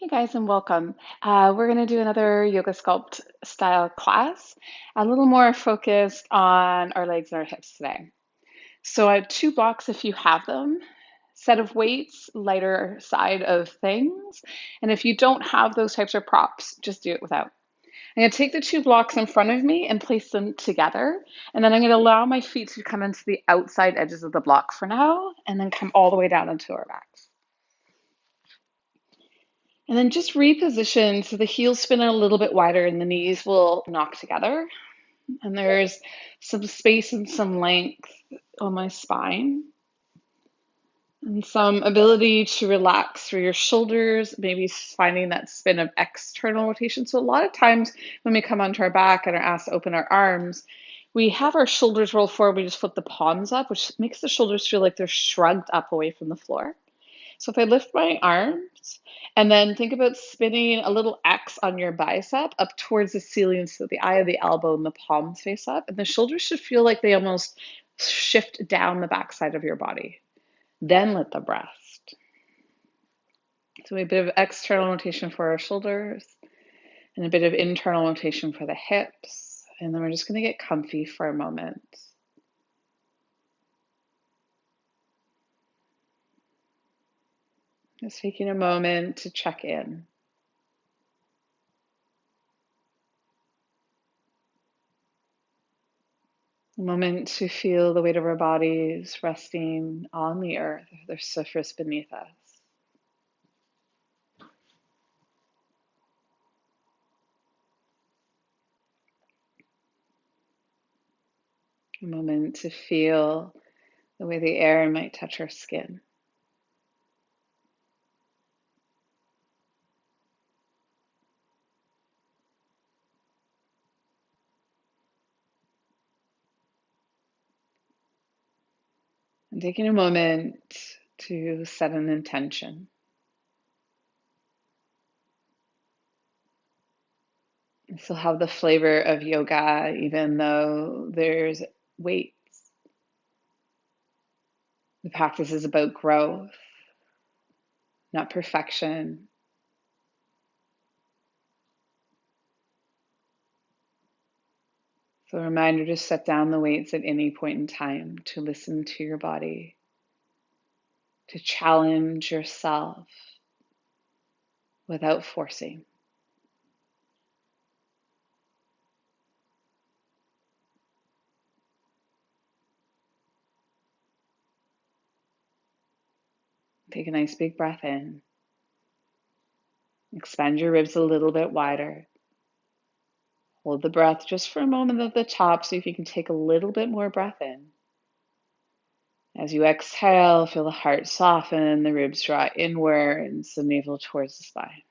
Hey guys, and welcome. We're going to do another yoga sculpt style class, a little more focused on our legs and our hips today. So I have two blocks if you have them, set of weights, lighter side of things. And if you don't have those types of props, just do it without. I'm going to take the two blocks in front of me and place them together. And then I'm going to allow my feet to come into the outside edges of the block for now, and then come all the way down into our backs. And then just reposition so the heels spin a little bit wider and the knees will knock together. And there's some space and some length on my spine and some ability to relax through your shoulders, maybe finding that spin of external rotation. So a lot of times when we come onto our back and are asked to open our arms, we have our shoulders roll forward, we just flip the palms up, which makes the shoulders feel like they're shrugged up away from the floor. So if I lift my arms and then think about spinning a little X on your bicep up towards the ceiling so the eye of the elbow and the palms face up, and the shoulders should feel like they almost shift down the backside of your body. Then let them rest. So a bit of external rotation for our shoulders and a bit of internal rotation for the hips. And then we're just going to get comfy for a moment. Just taking a moment to check in. A moment to feel the weight of our bodies resting on the earth, the surface beneath us. A moment to feel the way the air might touch our skin. And taking a moment to set an intention. And still have the flavor of yoga, even though there's weights. The practice is about growth, not perfection. So a reminder to set down the weights at any point in time, to listen to your body, to challenge yourself without forcing. Take a nice big breath in. Expand your ribs a little bit wider. Hold the breath just for a moment at the top, see if you can take a little bit more breath in. As you exhale, feel the heart soften, the ribs draw inwards, the navel towards the spine.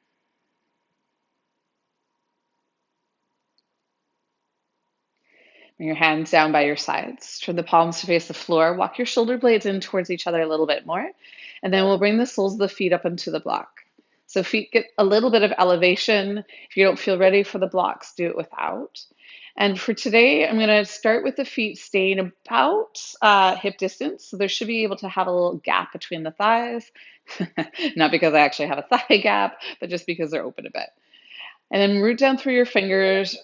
Bring your hands down by your sides. Turn the palms to face the floor. Walk your shoulder blades in towards each other a little bit more. And then we'll bring the soles of the feet up into the block. So feet get a little bit of elevation. If you don't feel ready for the blocks, do it without. And for today, I'm going to start with the feet staying about hip distance. So there should be able to have a little gap between the thighs. Not because I actually have a thigh gap, but just because they're open a bit. And then root down through your fingers.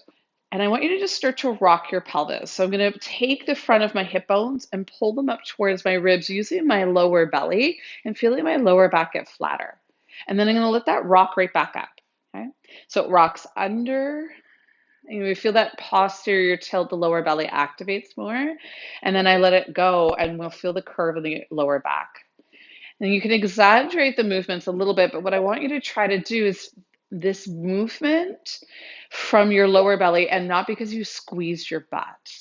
And I want you to just start to rock your pelvis. So I'm going to take the front of my hip bones and pull them up towards my ribs using my lower belly and feeling my lower back get flatter. And then I'm going to let that rock right back up. Okay? So it rocks under. And we feel that posterior tilt, the lower belly activates more. And then I let it go and we'll feel the curve in the lower back. And you can exaggerate the movements a little bit, but what I want you to try to do is this movement from your lower belly and not because you squeeze your butt.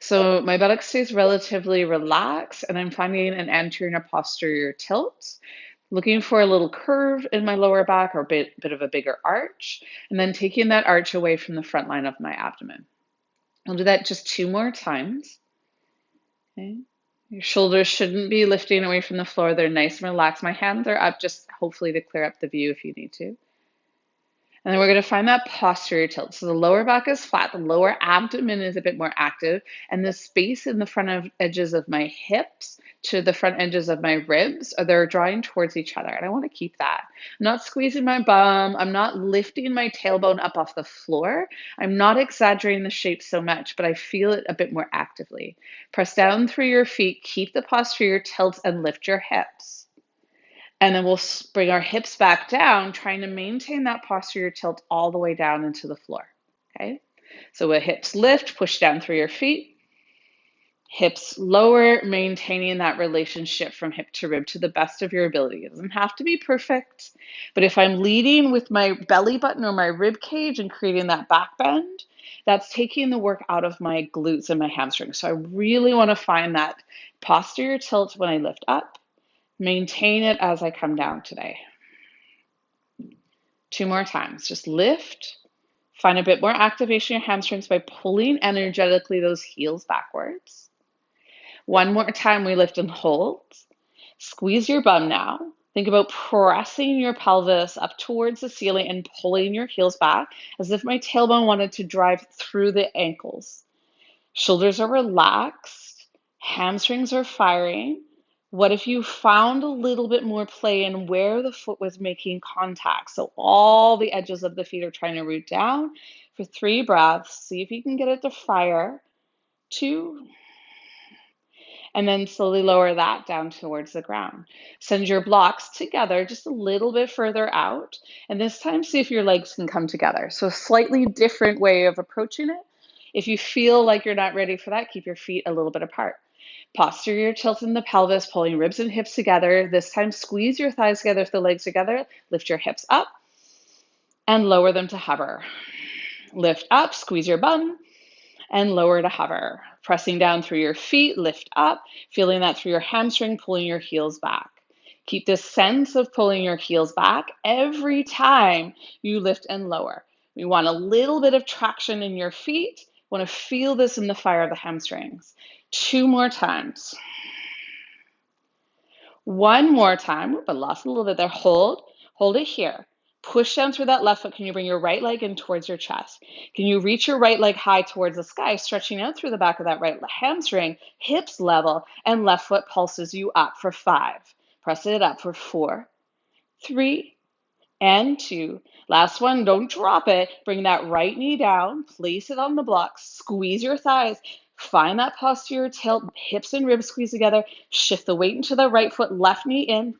So my buttock stays relatively relaxed and I'm finding an anterior and a posterior tilt, looking for a little curve in my lower back or a bit of a bigger arch, and then taking that arch away from the front line of my abdomen. I'll do that just 2 more times. Okay. Your shoulders shouldn't be lifting away from the floor. They're nice and relaxed. My hands are up just hopefully to clear up the view if you need to. And then we're going to find that posterior tilt. So the lower back is flat, the lower abdomen is a bit more active, and the space in the front of edges of my hips to the front edges of my ribs, they're drawing towards each other. And I want to keep that. I'm not squeezing my bum. I'm not lifting my tailbone up off the floor. I'm not exaggerating the shape so much, but I feel it a bit more actively. Press down through your feet, keep the posterior tilt, and lift your hips. And then we'll bring our hips back down, trying to maintain that posterior tilt all the way down into the floor. Okay? So with hips lift, push down through your feet. Hips lower, maintaining that relationship from hip to rib to the best of your ability. It doesn't have to be perfect, but if I'm leading with my belly button or my rib cage and creating that back bend, that's taking the work out of my glutes and my hamstrings. So I really want to find that posterior tilt when I lift up. Maintain it as I come down today. 2 more times. Just lift. Find a bit more activation in your hamstrings by pulling energetically those heels backwards. 1 more time, we lift and hold. Squeeze your bum now. Think about pressing your pelvis up towards the ceiling and pulling your heels back as if my tailbone wanted to drive through the ankles. Shoulders are relaxed. Hamstrings are firing. What if you found a little bit more play in where the foot was making contact? So all the edges of the feet are trying to root down for 3 breaths. See if you can get it to fire. 2, and then slowly lower that down towards the ground. Send your blocks together just a little bit further out. And this time, see if your legs can come together. So a slightly different way of approaching it. If you feel like you're not ready for that, keep your feet a little bit apart. Posterior tilt in the pelvis, pulling ribs and hips together. This time, squeeze your thighs together with the legs together. Lift your hips up and lower them to hover. Lift up, squeeze your bum, and lower to hover. Pressing down through your feet, lift up, feeling that through your hamstring, pulling your heels back. Keep this sense of pulling your heels back every time you lift and lower. We want a little bit of traction in your feet. We want to feel this in the fire of the hamstrings. 2 more times. 1 more time. I lost a little bit there. Hold it here. Push down through that left foot. Can you bring your right leg in towards your chest? Can you reach your right leg high towards the sky, stretching out through the back of that right hamstring, hips level, and left foot pulses you up for 5. Press it up for 4, 3, and 2. Last one, don't drop it. Bring that right knee down, place it on the block, squeeze your thighs, find that posterior tilt, hips and ribs squeeze together, shift the weight into the right foot, left knee in,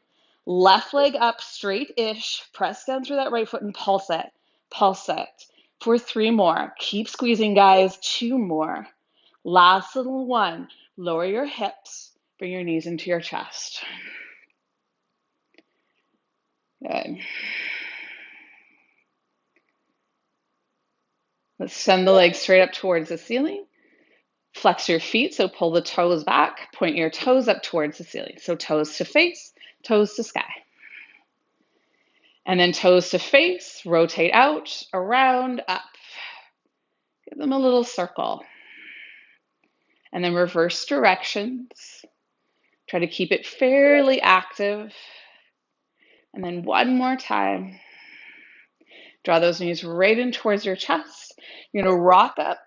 left leg up straight-ish, press down through that right foot and pulse it. Pulse it for 3 more. Keep squeezing, guys. 2 more. Last little one. Lower your hips, bring your knees into your chest. Good. Let's send the legs straight up towards the ceiling. Flex your feet, so pull the toes back. Point your toes up towards the ceiling. So toes to face, toes to sky. And then toes to face, rotate out, around, up. Give them a little circle. And then reverse directions. Try to keep it fairly active. And then 1 more time. Draw those knees right in towards your chest. You're going to rock up.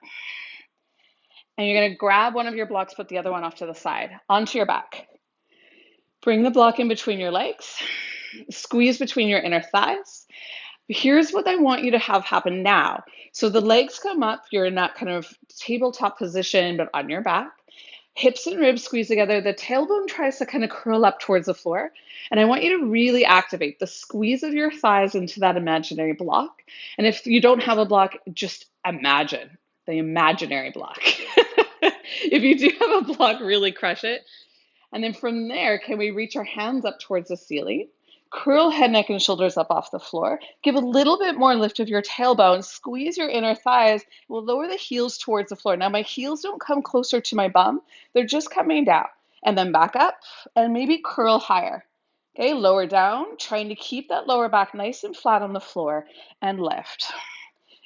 And you're going to grab one of your blocks, put the other one off to the side, onto your back. Bring the block in between your legs. Squeeze between your inner thighs. Here's what I want you to have happen now. So the legs come up. You're in that kind of tabletop position, but on your back. Hips and ribs squeeze together. The tailbone tries to kind of curl up towards the floor. And I want you to really activate the squeeze of your thighs into that imaginary block. And if you don't have a block, just imagine the imaginary block. If you do have a block, really crush it. And then from there, can we reach our hands up towards the ceiling? Curl head, neck, and shoulders up off the floor. Give a little bit more lift of your tailbone. Squeeze your inner thighs. We'll lower the heels towards the floor. Now, my heels don't come closer to my bum. They're just coming down. And then back up and maybe curl higher. Okay, lower down, trying to keep that lower back nice and flat on the floor and lift.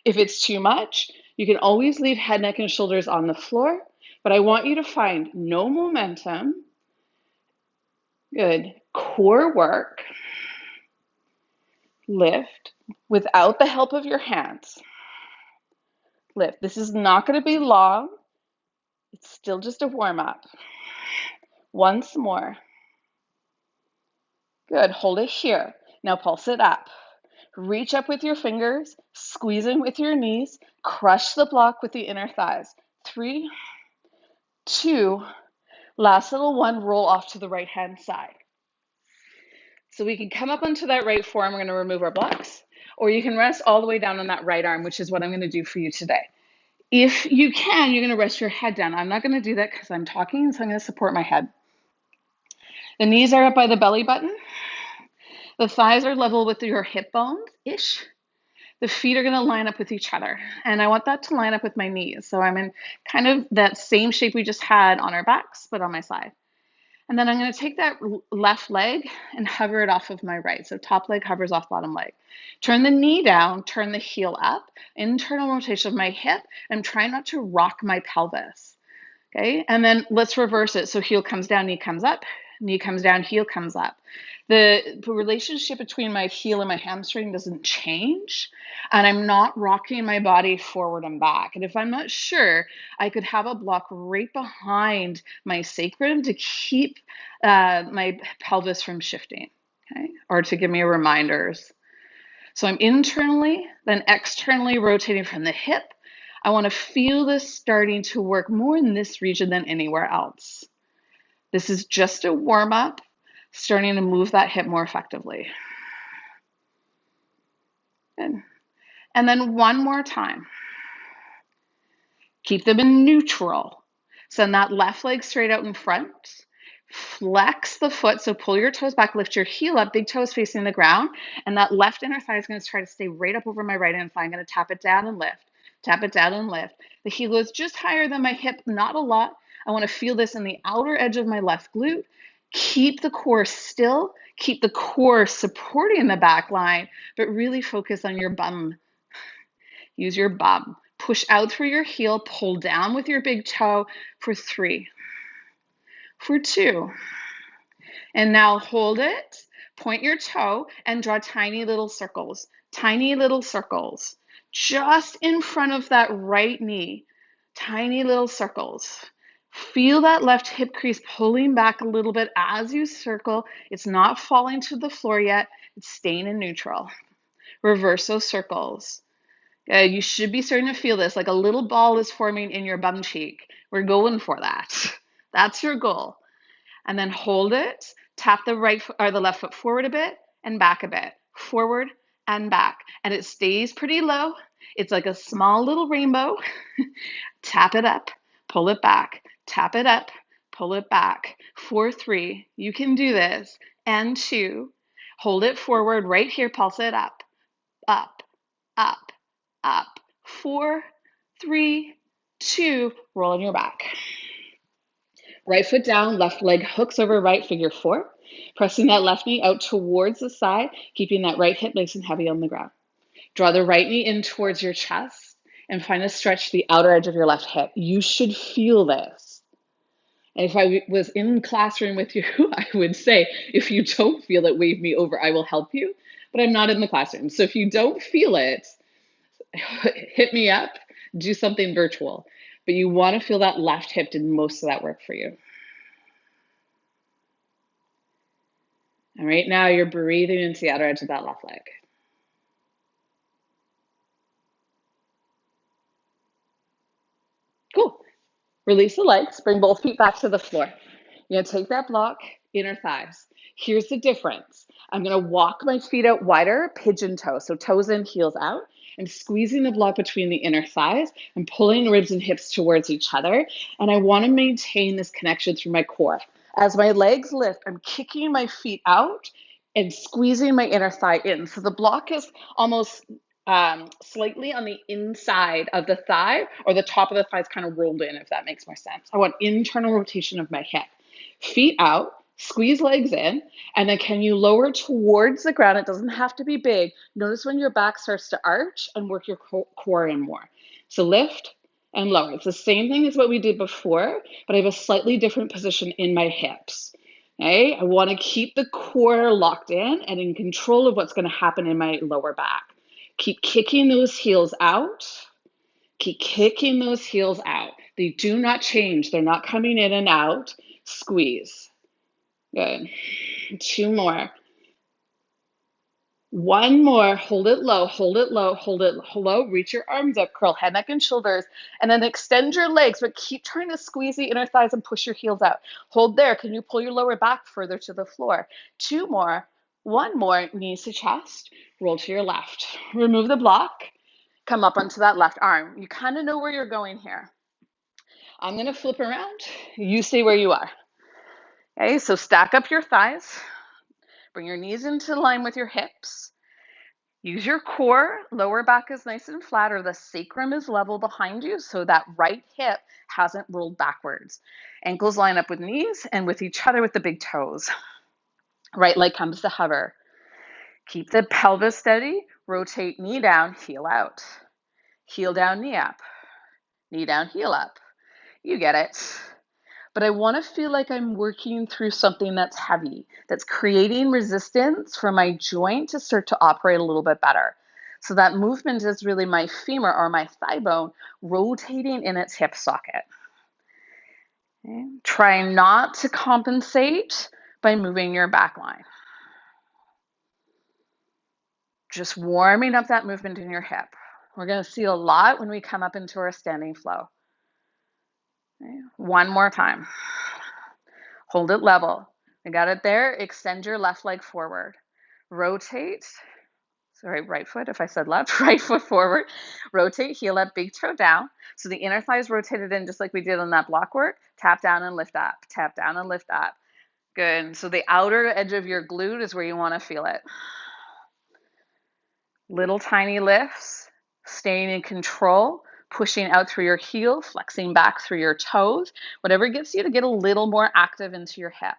If it's too much, you can always leave head, neck, and shoulders on the floor. But I want you to find no momentum. Good. Core work. Lift. Without the help of your hands, lift. This is not going to be long. It's still just a warm up. Once more. Good. Hold it here. Now pulse it up. Reach up with your fingers, squeezing with your knees, crush the block with the inner thighs. 3, 2, last little one, roll off to the right hand side. So we can come up onto that right forearm, we're going to remove our blocks, or you can rest all the way down on that right arm, which is what I'm going to do for you today. If you can, you're going to rest your head down. I'm not going to do that because I'm talking, so I'm going to support my head. The knees are up by the belly button. The thighs are level with your hip bones-ish. The feet are going to line up with each other. And I want that to line up with my knees. So I'm in kind of that same shape we just had on our backs, but on my side. And then I'm going to take that left leg and hover it off of my right. So top leg hovers off bottom leg. Turn the knee down, turn the heel up, internal rotation of my hip. I'm trying not to rock my pelvis. Okay, and then let's reverse it. So heel comes down, knee comes up, knee comes down, heel comes up. The relationship between my heel and my hamstring doesn't change, and I'm not rocking my body forward and back. And if I'm not sure, I could have a block right behind my sacrum to keep my pelvis from shifting, okay, or to give me reminders. So I'm internally, then externally rotating from the hip. I want to feel this starting to work more in this region than anywhere else. This is just a warm up, starting to move that hip more effectively. Good. And then one more time. Keep them in neutral. Send that left leg straight out in front. Flex the foot, so pull your toes back, lift your heel up, big toes facing the ground, and that left inner thigh is going to try to stay right up over my right inner thigh. I'm going to tap it down and lift, tap it down and lift. The heel is just higher than my hip, not a lot. I want to feel this in the outer edge of my left glute. Keep the core still, keep the core supporting the back line, but really focus on your bum. Use your bum. Push out through your heel, pull down with your big toe for 3, for 2. And now hold it, point your toe, and draw tiny little circles, just in front of that right knee, tiny little circles. Feel that left hip crease pulling back a little bit as you circle. It's not falling to the floor yet. It's staying in neutral. Reverse those circles. You should be starting to feel this, like a little ball is forming in your bum cheek. We're going for that. That's your goal. And then hold it, tap the right foot or the left foot forward a bit and back a bit, forward and back. And it stays pretty low. It's like a small little rainbow. Tap it up, pull it back, tap it up, pull it back. 4, 3, you can do this. And 2, hold it forward right here, pulse it up, up, up, up. 4, 3, 2, roll on your back. Right foot down, left leg hooks over right, figure 4. Pressing that left knee out towards the side, keeping that right hip nice and heavy on the ground. Draw the right knee in towards your chest and find a stretch to the outer edge of your left hip. You should feel this. And if I was in classroom with you, I would say, if you don't feel it, wave me over, I will help you. But I'm not in the classroom. So if you don't feel it, hit me up, do something virtual. But you want to feel that left hip did most of that work for you. And right now you're breathing into the outer edge of that left leg. Cool. Release the legs, bring both feet back to the floor. You're gonna take that block, inner thighs. Here's the difference. I'm gonna walk my feet out wider, pigeon toe. So toes in, heels out. I'm squeezing the block between the inner thighs. I'm pulling ribs and hips towards each other. And I wanna maintain this connection through my core. As my legs lift, I'm kicking my feet out and squeezing my inner thigh in. So the block is almost slightly on the inside of the thigh, or the top of the thigh is kind of rolled in, if that makes more sense. I want internal rotation of my hip. Feet out, squeeze legs in, and then can you lower towards the ground? It doesn't have to be big. Notice when your back starts to arch and work your core in more. So lift and lower. It's the same thing as what we did before, but I have a slightly different position in my hips. Okay? I want to keep the core locked in and in control of what's going to happen in my lower back. Keep kicking those heels out. Keep kicking those heels out. They do not change. They're not coming in and out. Squeeze. Good. 2 more. 1 more. Hold it low, hold it low, hold it low. Reach your arms up, curl head, neck, and shoulders, and then extend your legs, but keep trying to squeeze the inner thighs and push your heels out. Hold there. Can you pull your lower back further to the floor? 2 more. 1 more. Knees to chest. Roll to your left. Remove the block. Come up onto that left arm. You kind of know where you're going here. I'm going to flip around. You stay where you are. Okay, so stack up your thighs. Bring your knees into line with your hips. Use your core. Lower back is nice and flat, or the sacrum is level behind you, so that right hip hasn't rolled backwards. Ankles line up with knees and with each other with the big toes. Right leg comes to hover. Keep the pelvis steady. Rotate knee down, heel out. Heel down, knee up. Knee down, heel up. You get it. But I want to feel like I'm working through something that's heavy, that's creating resistance for my joint to start to operate a little bit better. So that movement is really my femur or my thigh bone rotating in its hip socket. Okay. Try not to compensate by moving your back line. Just warming up that movement in your hip. We're going to see a lot when we come up into our standing flow. Okay. 1 more time. Hold it level. I got it there. Extend your left leg forward. Rotate. Sorry, right foot. If I said left, right foot forward. Rotate, heel up, big toe down. So the inner thigh is rotated in just like we did on that block work. Tap down and lift up. Tap down and lift up. Good. So the outer edge of your glute is where you want to feel it. Little tiny lifts. Staying in control. Pushing out through your heel. Flexing back through your toes. Whatever gets you to get a little more active into your hip.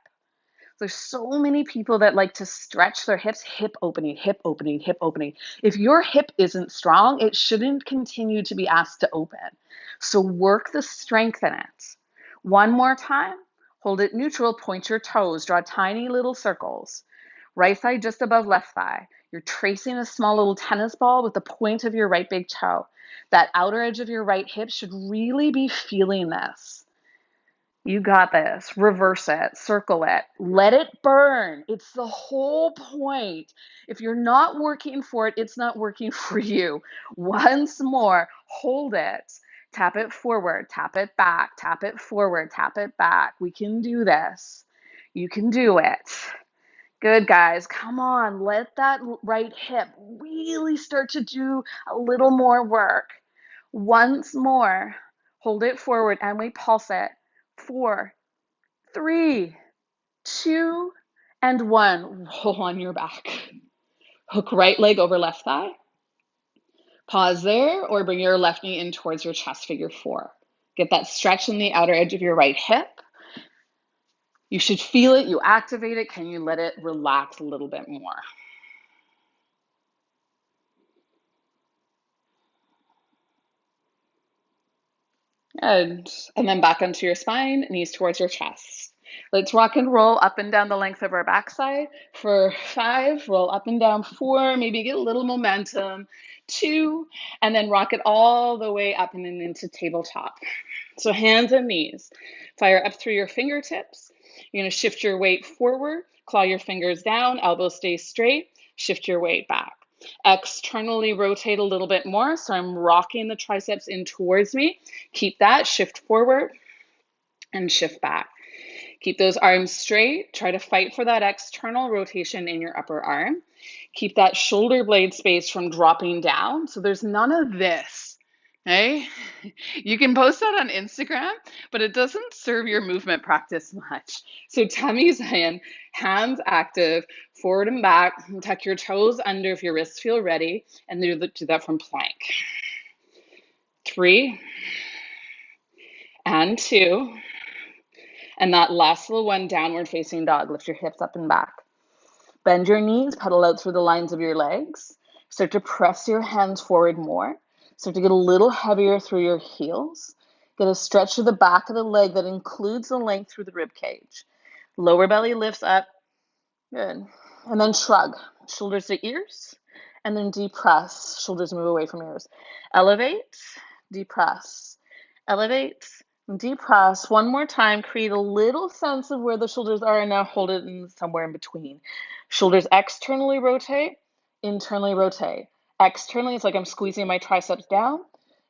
There's so many people that like to stretch their hips, hip opening, hip opening, hip opening. If your hip isn't strong, it shouldn't continue to be asked to open. So work the strength in it. 1 more time. Hold it neutral, point your toes, draw tiny little circles. Right thigh just above left thigh. You're tracing a small little tennis ball with the point of your right big toe. That outer edge of your right hip should really be feeling this. You got this. Reverse it, circle it, let it burn. It's the whole point. If you're not working for it, it's not working for you. Once more, hold it. Tap it forward, tap it back, tap it forward, tap it back. We can do this. You can do it. Good, guys. Come on. Let that right hip really start to do a little more work. Once more, hold it forward and we pulse it. 4, 3, 2, and 1. Roll on your back. Hook right leg over left thigh. Pause there or bring your left knee in towards your chest, figure 4. Get that stretch in the outer edge of your right hip. You should feel it. You activate it. Can you let it relax a little bit more? Good. And then back onto your spine, knees towards your chest. Let's rock and roll up and down the length of our backside. For 5, roll up and down. 4, maybe get a little momentum. 2, and then rock it all the way up and then into tabletop. So hands and knees. Fire up through your fingertips. You're going to shift your weight forward, claw your fingers down, elbows stay straight, shift your weight back. Externally rotate a little bit more. So I'm rocking the triceps in towards me. Keep that, shift forward and shift back. Keep those arms straight. Try to fight for that external rotation in your upper arm. Keep that shoulder blade space from dropping down. So there's none of this. Okay? You can post that on Instagram, but it doesn't serve your movement practice much. So tummy's in, hands active, forward and back, and tuck your toes under if your wrists feel ready, and do that from plank. 3, and 2, and that last little one, downward facing dog. Lift your hips up and back. Bend your knees, pedal out through the lines of your legs. Start to press your hands forward more. Start to get a little heavier through your heels. Get a stretch to the back of the leg that includes the length through the rib cage. Lower belly lifts up. Good. And then shrug. Shoulders to ears. and then depress. Shoulders move away from ears. Elevate, depress, elevate, depress. One more time, create a little sense of where the shoulders are, and now hold it in somewhere in between. Shoulders externally rotate, internally rotate. Externally, it's like I'm squeezing my triceps down.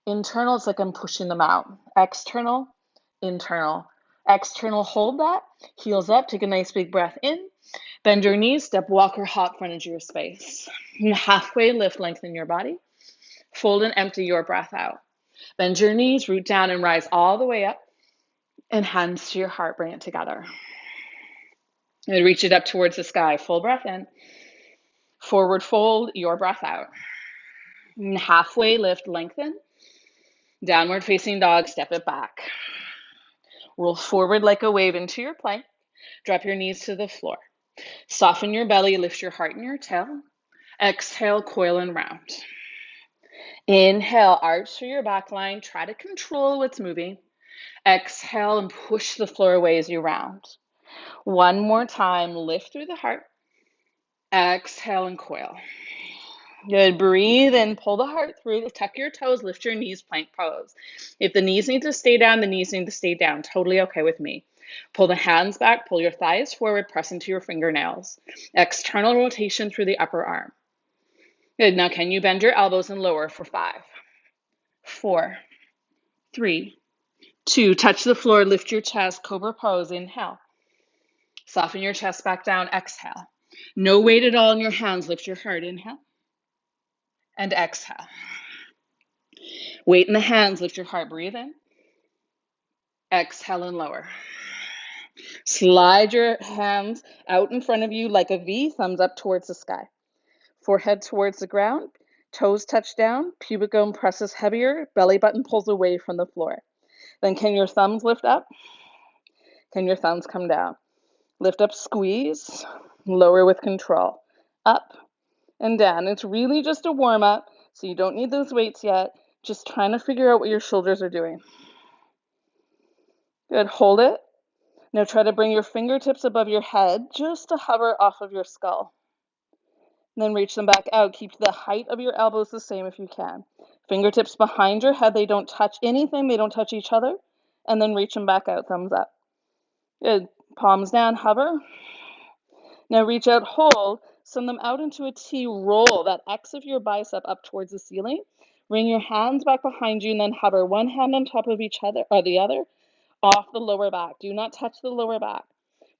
Internal, it's like I'm pushing them out. External, internal. External, hold that. Heels up, take a nice big breath in. Bend your knees, step, walk, or hop front into your space. Halfway lift, lengthen your body. Fold and empty your breath out. Bend your knees, root down and rise all the way up. And hands to your heart, bring it together. And reach it up towards the sky. Full breath in. Forward fold, your breath out. And halfway lift, lengthen. Downward facing dog, step it back. Roll forward like a wave into your plank. Drop your knees to the floor. Soften your belly, lift your heart and your tail. Exhale, coil and round. Inhale, arch through your back line. Try to control what's moving. Exhale and push the floor away as you round. One more time, lift through the heart. Exhale and coil. Good. Breathe in, pull the heart through, tuck your toes, lift your knees, plank pose. If the knees need to stay down, the knees need to stay down. Totally okay with me. Pull the hands back, pull your thighs forward, press into your fingernails. External rotation through the upper arm. Good. Now, can you bend your elbows and lower for 5, 4, 3, 2. Touch the floor, lift your chest, cobra pose. Inhale. Soften your chest back down. Exhale. No weight at all in your hands. Lift your heart. Inhale. And exhale. Weight in the hands. Lift your heart. Breathe in. Exhale and lower. Slide your hands out in front of you like a V, thumbs up towards the sky. Forehead towards the ground. Toes touch down. Pubic bone presses heavier. Belly button pulls away from the floor. Then can your thumbs lift up? Can your thumbs come down? Lift up, squeeze. Lower with control. Up and down. It's really just a warm up, so you don't need those weights yet. Just trying to figure out what your shoulders are doing. Good. Hold it. Now try to bring your fingertips above your head just to hover off of your skull. And then reach them back out. Keep the height of your elbows the same if you can. Fingertips behind your head. They don't touch anything. They don't touch each other. And then reach them back out. Thumbs up. Good. Palms down. Hover. Now reach out. Hold. Send them out into a T. Roll that X of your bicep up towards the ceiling. Bring your hands back behind you and then hover one hand on top of each other or the other off the lower back. Do not touch the lower back.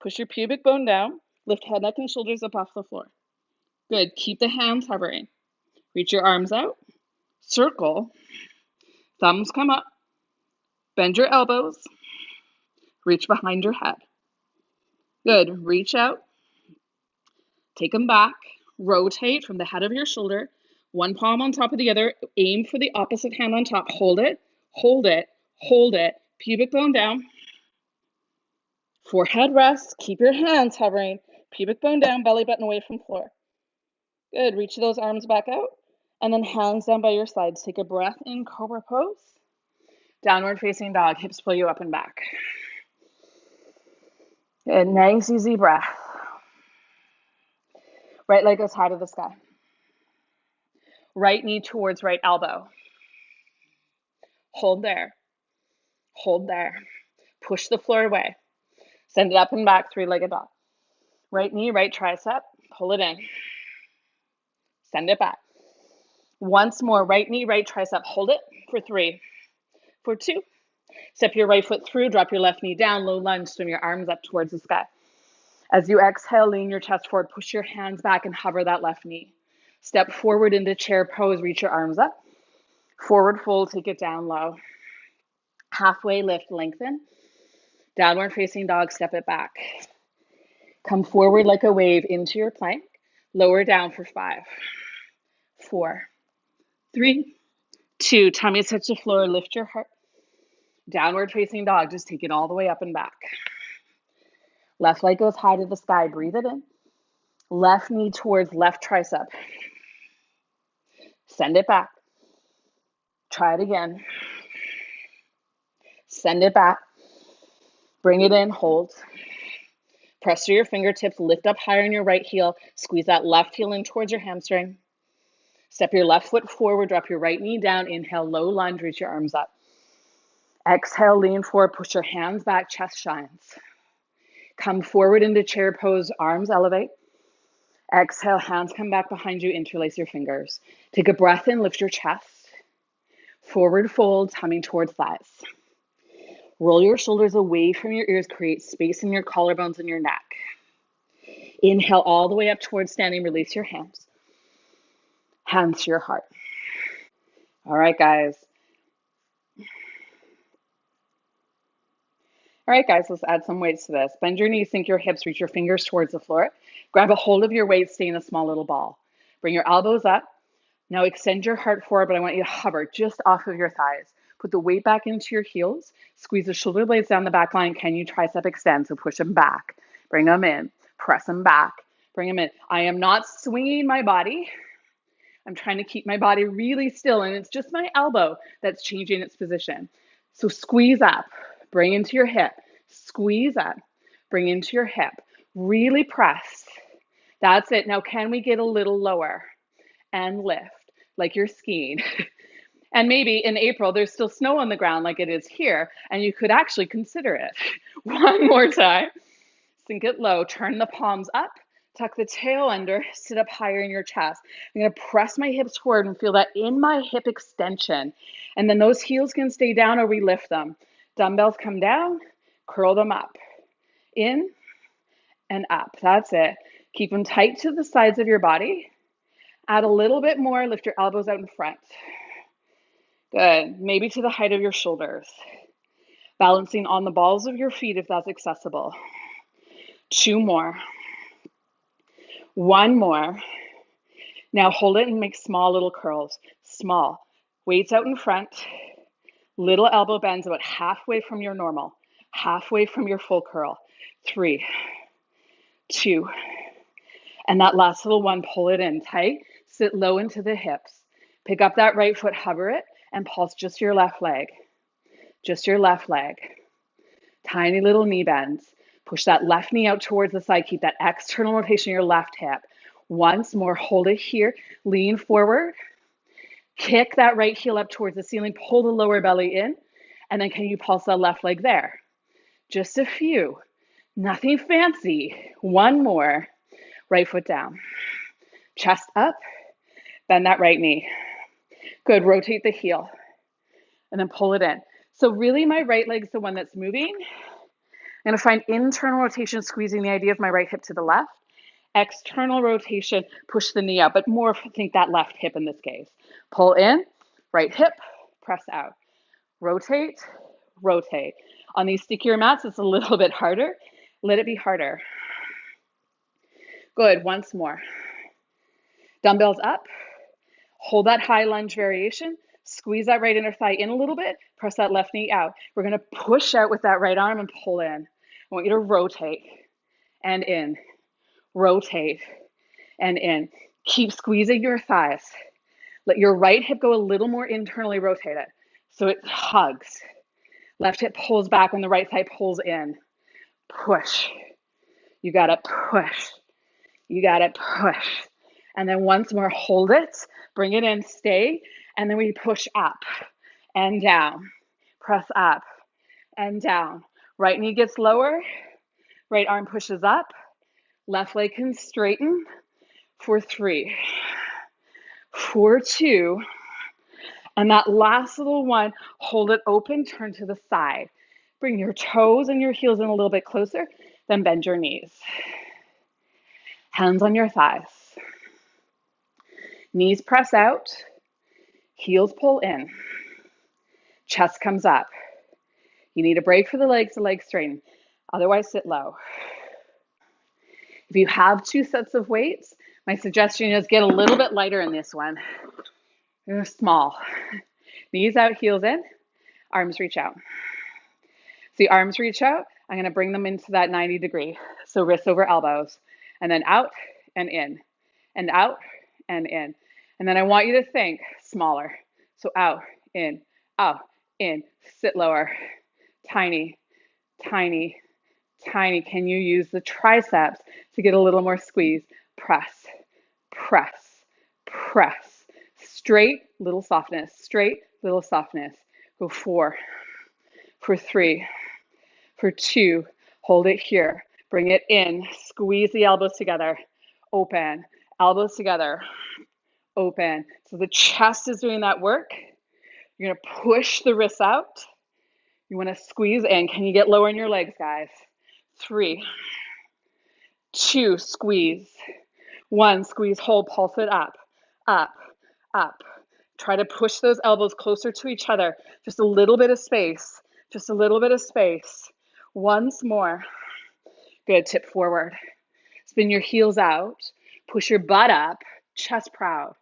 Push your pubic bone down. Lift head, neck, and shoulders up off the floor. Good. Keep the hands hovering. Reach your arms out. Circle. Thumbs come up. Bend your elbows. Reach behind your head. Good. Reach out. Take them back. Rotate from the head of your shoulder. One palm on top of the other. Aim for the opposite hand on top. Hold it. Hold it. Hold it. Pubic bone down. Forehead rest. Keep your hands hovering. Pubic bone down. Belly button away from floor. Good. Reach those arms back out. And then hands down by your sides. Take a breath in, cobra pose. Downward facing dog. Hips pull you up and back. Good. Nice, easy breath. Right leg goes high to the sky. Right knee towards right elbow. Hold there. Hold there. Push the floor away. Send it up and back, three-legged dog. Right knee, right tricep. Pull it in. Send it back. Once more, right knee, right tricep. Hold it for 3, for 2. Step your right foot through, drop your left knee down, low lunge, swim your arms up towards the sky. As you exhale, lean your chest forward, push your hands back and hover that left knee. Step forward into chair pose, reach your arms up. Forward fold, take it down low. Halfway lift, lengthen. Downward facing dog, step it back. Come forward like a wave into your plank. Lower down for 5, 4, 3, 2. Tummy touch the floor, lift your heart. Downward facing dog, just take it all the way up and back. Left leg goes high to the sky, breathe it in. Left knee towards left tricep. Send it back. Try it again. Send it back. Bring it in, hold. Press through your fingertips, lift up higher in your right heel. Squeeze that left heel in towards your hamstring. Step your left foot forward, drop your right knee down. Inhale, low lunge, reach your arms up. Exhale, lean forward, push your hands back, chest shines. Come forward into chair pose, arms elevate. Exhale, hands come back behind you, interlace your fingers. Take a breath in, lift your chest. Forward fold, coming towards thighs. Roll your shoulders away from your ears, create space in your collarbones and your neck. Inhale all the way up towards standing, release your hands. Hands to your heart. All right, guys. All right, guys, let's add some weights to this. Bend your knees, sink your hips, reach your fingers towards the floor. Grab a hold of your weight, stay in a small little ball. Bring your elbows up. Now extend your heart forward, but I want you to hover just off of your thighs. Put the weight back into your heels. Squeeze the shoulder blades down the back line. Can you tricep extend? So push them back. Bring them in. Press them back. Bring them in. I am not swinging my body. I'm trying to keep my body really still, and it's just my elbow that's changing its position. So squeeze up, bring into your hip, squeeze up, bring into your hip, really press. That's it. Now, can we get a little lower and lift like you're skiing? And maybe in April, there's still snow on the ground like it is here, and you could actually consider it. One more time. Sink it low, turn the palms up, tuck the tail under, sit up higher in your chest. I'm going to press my hips forward and feel that in my hip extension. And then those heels can stay down or we lift them. Dumbbells come down, curl them up, in and up. That's it. Keep them tight to the sides of your body. Add a little bit more, lift your elbows out in front. Good. Maybe to the height of your shoulders. Balancing on the balls of your feet if that's accessible. 2 more. 1 more. Now hold it and make small little curls. Small. Weights out in front. Little elbow bends about halfway from your normal. Halfway from your full curl. 3, 2. And that last little one, pull it in tight. Sit low into the hips. Pick up that right foot, hover it, and pulse just your left leg. Just your left leg. Tiny little knee bends. Push that left knee out towards the side. Keep that external rotation of your left hip. Once more, hold it here. Lean forward. Kick that right heel up towards the ceiling. Pull the lower belly in. And then can you pulse that left leg there? Just a few. Nothing fancy. 1 more. Right foot down. Chest up. Bend that right knee. Good. Rotate the heel. And then pull it in. So really my right leg's the one that's moving. I'm going to find internal rotation, squeezing the idea of my right hip to the left. External rotation, push the knee out, but more think that left hip in this case. Pull in, right hip, press out. Rotate, rotate. On these stickier mats, it's a little bit harder. Let it be harder. Good, once more. Dumbbells up. Hold that high lunge variation. Squeeze that right inner thigh in a little bit. Press that left knee out. We're going to push out with that right arm and pull in. I want you to rotate and in. Rotate and in. Keep squeezing your thighs. Let your right hip go a little more internally rotated so it hugs. Left hip pulls back when the right thigh pulls in. Push. You got to push. You got to push. And then once more, hold it. Bring it in, stay. And then we push up and down. Press up and down. Right knee gets lower. Right arm pushes up. Left leg can straighten for 3, for 2. And that last little one, hold it open, turn to the side. Bring your toes and your heels in a little bit closer, then bend your knees. Hands on your thighs. Knees press out, heels pull in. Chest comes up. You need a break for the legs straighten. Otherwise, sit low. If you have 2 sets of weights, my suggestion is get a little bit lighter in this one. They're small. Knees out, heels in, arms reach out. See, arms reach out. I'm going to bring them into that 90 degree. So wrists over elbows, and then out and in, and out and in. And then I want you to think smaller. So out, in, sit lower. Tiny, tiny, tiny. Can you use the triceps to get a little more squeeze? Press, press, press. Straight, little softness. Straight, little softness. Go 4, for 3, for 2. Hold it here. Bring it in. Squeeze the elbows together. Open. Elbows together. Open. So the chest is doing that work. You're going to push the wrists out. You want to squeeze in. Can you get lower in your legs, guys? 3, 2, squeeze. 1, squeeze, hold, pulse it up, up, up. Try to push those elbows closer to each other. Just a little bit of space. Just a little bit of space. Once more. Good. Tip forward. Spin your heels out. Push your butt up. Chest proud.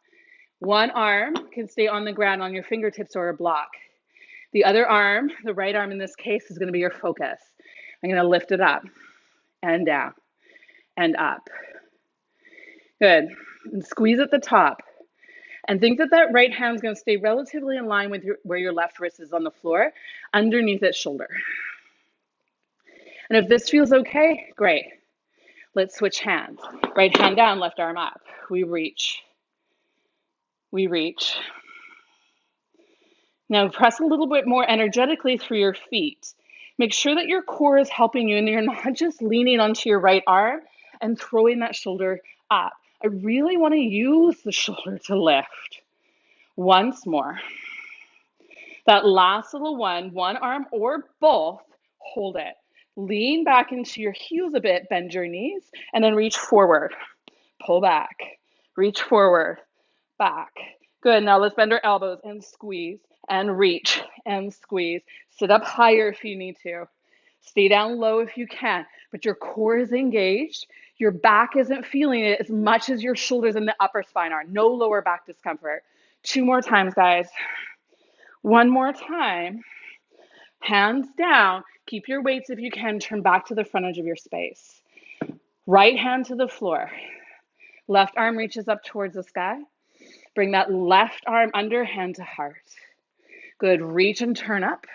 One arm can stay on the ground on your fingertips or a block. The other arm, the right arm in this case, is going to be your focus. I'm going to lift it up and down and up. Good. And squeeze at the top. And think that that right hand is going to stay relatively in line with where your left wrist is on the floor, underneath its shoulder. And if this feels okay, great. Let's switch hands. Right hand down, left arm up. We reach. We reach. Now press a little bit more energetically through your feet. Make sure that your core is helping you and you're not just leaning onto your right arm and throwing that shoulder up. I really want to use the shoulder to lift. Once more. That last little one arm or both, hold it. Lean back into your heels a bit, bend your knees, and then reach forward. Pull back. Reach forward, back. Good, now let's bend our elbows and squeeze and reach and squeeze. Sit up higher if you need to. Stay down low if you can, but your core is engaged. Your back isn't feeling it as much as your shoulders and the upper spine are. No lower back discomfort. 2 more times, guys. 1 more time. Hands down. Keep your weights if you can. Turn back to the front edge of your space. Right hand to the floor. Left arm reaches up towards the sky. Bring that left arm under, hand to heart. Good. Reach and turn up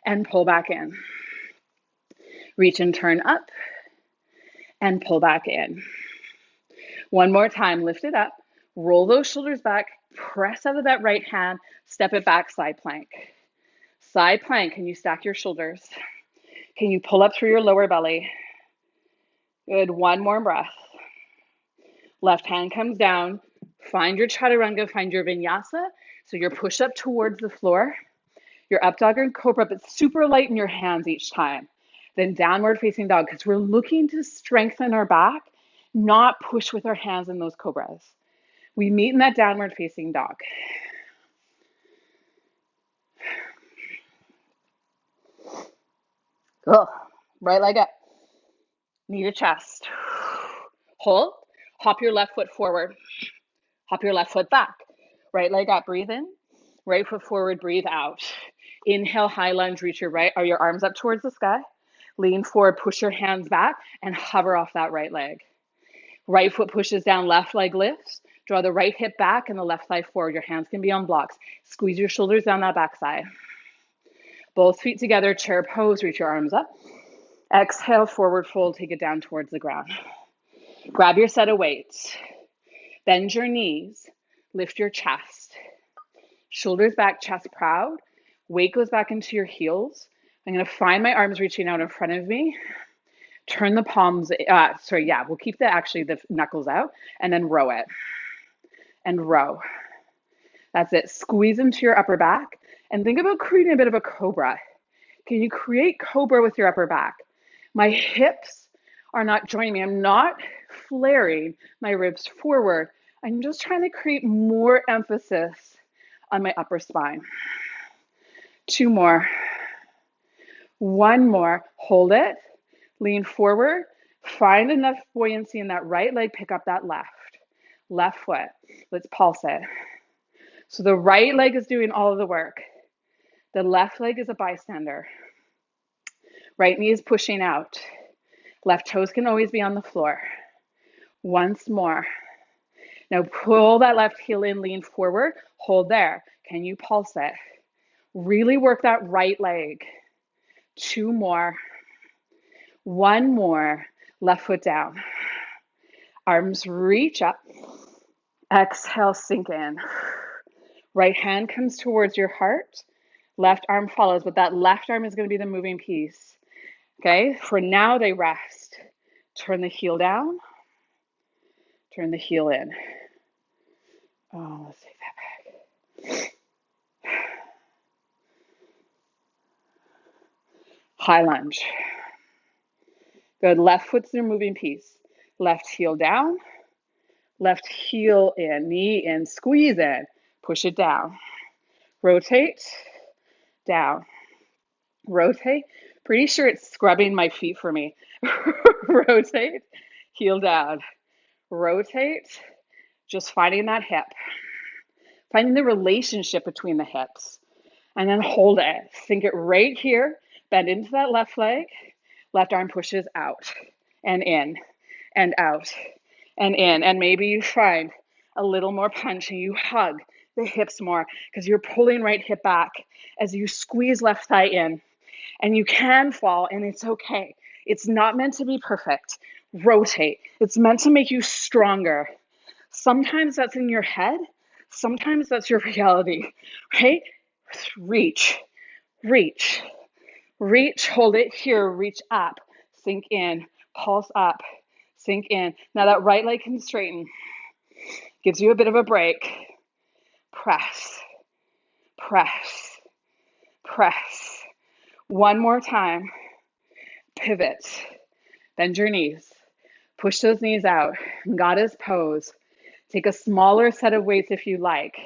and pull back in. Reach and turn up and pull back in. 1 more time. Lift it up. Roll those shoulders back. Press out of that right hand. Step it back, side plank. Side plank. Can you stack your shoulders? Can you pull up through your lower belly? Good. 1 more breath. Left hand comes down. Find your chaturanga, find your vinyasa. So your push up towards the floor. Your up dog and cobra, but super light in your hands each time. Then downward facing dog, because we're looking to strengthen our back, not push with our hands in those cobras. We meet in that downward facing dog. Ugh. Right leg up. Knee to chest. Hold. Hop your left foot forward. Hop your left foot back. Right leg up. Breathe in. Right foot forward. Breathe out. Inhale, high lunge. Reach your right. Are your arms up towards the sky? Lean forward. Push your hands back and hover off that right leg. Right foot pushes down. Left leg lifts. Draw the right hip back and the left thigh forward. Your hands can be on blocks. Squeeze your shoulders down that backside. Both feet together. Chair pose. Reach your arms up. Exhale, forward fold, take it down towards the ground. Grab your set of weights. Bend your knees. Lift your chest. Shoulders back, chest proud. Weight goes back into your heels. I'm going to find my arms reaching out in front of me. Turn the palms, we'll keep the knuckles out and then row it. And row. That's it. Squeeze into your upper back and think about creating a bit of a cobra. Can you create cobra with your upper back? My hips are not joining me. I'm not flaring my ribs forward. I'm just trying to create more emphasis on my upper spine. 2 more. 1 more. Hold it. Lean forward. Find enough buoyancy in that right leg. Pick up that left. Left foot. Let's pulse it. So the right leg is doing all of the work. The left leg is a bystander. Right knee is pushing out. Left toes can always be on the floor. Once more. Now pull that left heel in, lean forward. Hold there. Can you pulse it? Really work that right leg. 2 more. 1 more. Left foot down. Arms reach up Exhale, sink in. Right hand comes towards your heart. Left arm follows, but that left arm is going to be the moving piece. Okay, for now they rest. Turn the heel down, turn the heel in. Oh, let's take that back. High lunge. Good, left foot's your moving piece. Left heel down, left heel in, knee in, squeeze in, push it down. Rotate, down. Rotate. Pretty sure it's scrubbing my feet for me. Rotate, heel down. Rotate, just finding that hip. Finding the relationship between the hips. And then hold it. Sink it right here. Bend into that left leg. Left arm pushes out and in and out and in. And maybe you find a little more punch and you hug the hips more because you're pulling right hip back as you squeeze left thigh in. And you can fall, and it's okay. It's not meant to be perfect. Rotate. It's meant to make you stronger. Sometimes that's in your head. Sometimes that's your reality, right? Reach, reach, reach. Hold it here. Reach up. Sink in. Pulse up. Sink in. Now that right leg can straighten. Gives you a bit of a break. Press, press, press. One more time. Pivot. Bend your knees. Push those knees out. Goddess pose. Take a smaller set of weights if you like.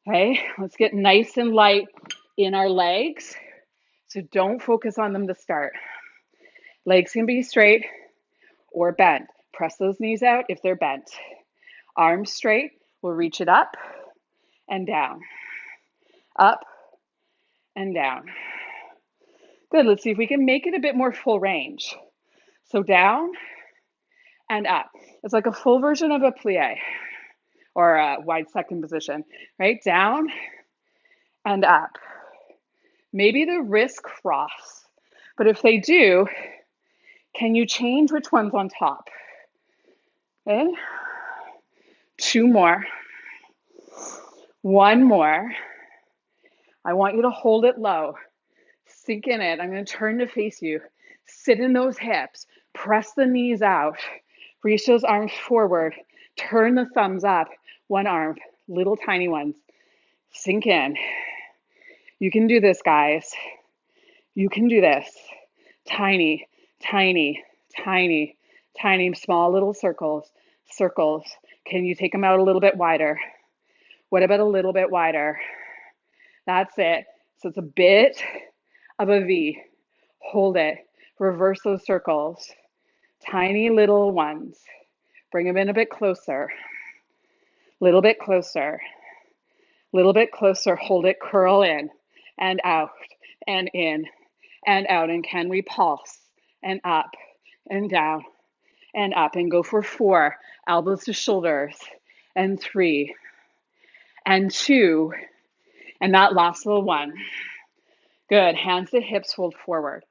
Okay, let's get nice and light in our legs. So don't focus on them to start. Legs can be straight or bent. Press those knees out if they're bent. Arms straight. We'll reach it up and down. Up and down. Good. Let's see if we can make it a bit more full range. So down and up. It's like a full version of a plie or a wide second position, right? Down and up. Maybe the wrists cross, but if they do, can you change which one's on top? Okay. Two more. One more. I want you to hold it low. Sink in it. I'm going to turn to face you. Sit in those hips. Press the knees out. Reach those arms forward. Turn the thumbs up. One arm, little tiny ones. Sink in. You can do this, guys. You can do this. Tiny, tiny, tiny, tiny, small little circles. Circles. Can you take them out a little bit wider? What about a little bit wider? That's it. So it's a bit of a V. Hold it. Reverse those circles. Tiny little ones. Bring them in a bit closer. Little bit closer. Little bit closer. Hold it. Curl in and out and in and out. And can we pulse? And up and down and up. And go for 4. Elbows to shoulders. And 3. And 2. And that last little 1. Good. Hands to hips, fold forward.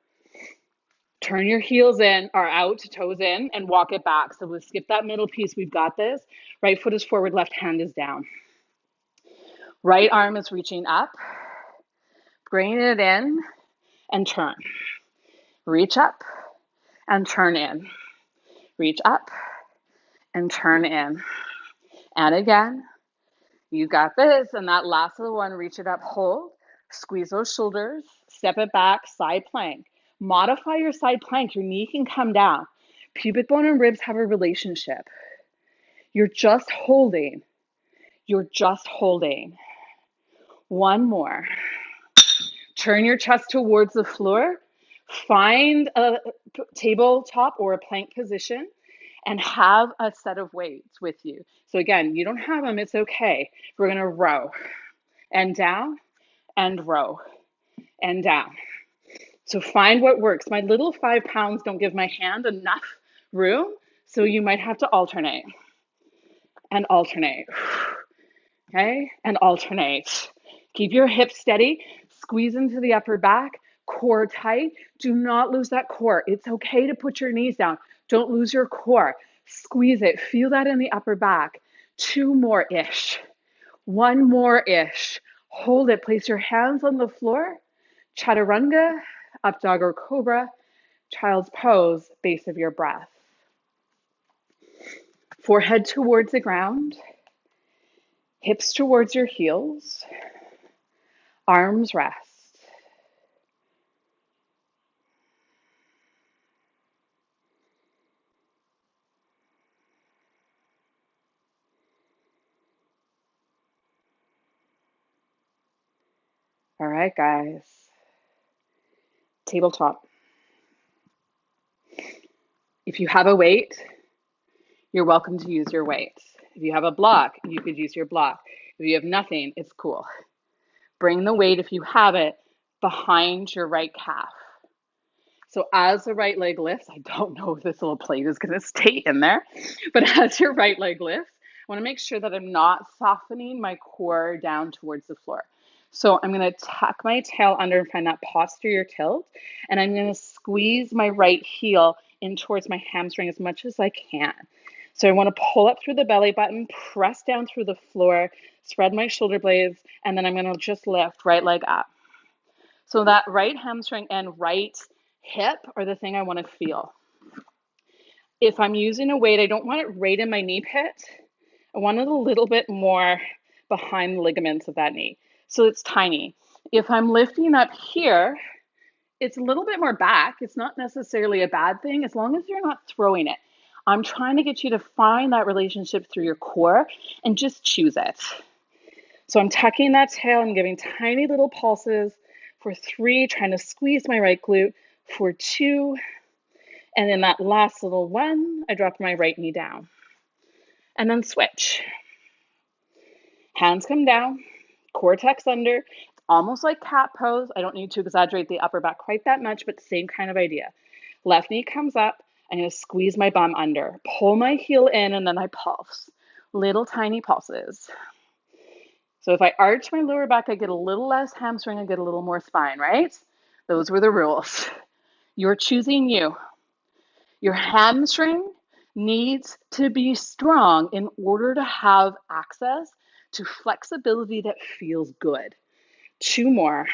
Turn your heels in or out, toes in, and walk it back. So we'll skip that middle piece. We've got this. Right foot is forward, left hand is down. Right arm is reaching up. Bring it in and turn. Reach up and turn in. Reach up and turn in. And again, you got this. And that last little one, reach it up, hold. Squeeze those shoulders, step it back, side plank. Modify your side plank. Your knee can come down. Pubic bone and ribs have a relationship. You're just holding. You're just holding. One more. Turn your chest towards the floor. Find a tabletop or a plank position and have a set of weights with you. So again, you don't have them, it's okay. We're going to row and down and row and down. So find what works. My little 5 pounds don't give my hand enough room, so you might have to alternate and alternate. Okay, and alternate. Keep your hips steady. Squeeze into the upper back. Core tight. Do not lose that core. It's okay to put your knees down. Don't lose your core. Squeeze it. Feel that in the upper back. 2 more-ish. 1 more-ish. Hold it. Place your hands on the floor. Chaturanga, up dog or cobra, child's pose, base of your breath. Forehead towards the ground, hips towards your heels, arms rest. All right, guys. Tabletop. If you have a weight, you're welcome to use your weight. If you have a block, you could use your block. If you have nothing, it's cool. Bring the weight, if you have it, behind your right calf. So as the right leg lifts, I don't know if this little plate is going to stay in there, but as your right leg lifts, I want to make sure that I'm not softening my core down towards the floor. So I'm going to tuck my tail under and find that posterior tilt, and I'm going to squeeze my right heel in towards my hamstring as much as I can. So I want to pull up through the belly button, press down through the floor, spread my shoulder blades, and then I'm going to just lift right leg up. So that right hamstring and right hip are the thing I want to feel. If I'm using a weight, I don't want it right in my knee pit. I want it a little bit more behind the ligaments of that knee. So it's tiny. If I'm lifting up here, it's a little bit more back. It's not necessarily a bad thing as long as you're not throwing it. I'm trying to get you to find that relationship through your core and just choose it. So I'm tucking that tail and giving tiny little pulses for 3, trying to squeeze my right glute for 2. And in that last little 1, I drop my right knee down. And then switch. Hands come down, core tucks under. It's almost like cat pose. I don't need to exaggerate the upper back quite that much, but same kind of idea. Left knee comes up. I'm going to squeeze my bum under. Pull my heel in, and then I pulse. Little tiny pulses. So if I arch my lower back, I get a little less hamstring, I get a little more spine, right? Those were the rules. You're choosing you. Your hamstring needs to be strong in order to have access to flexibility that feels good. 2 more.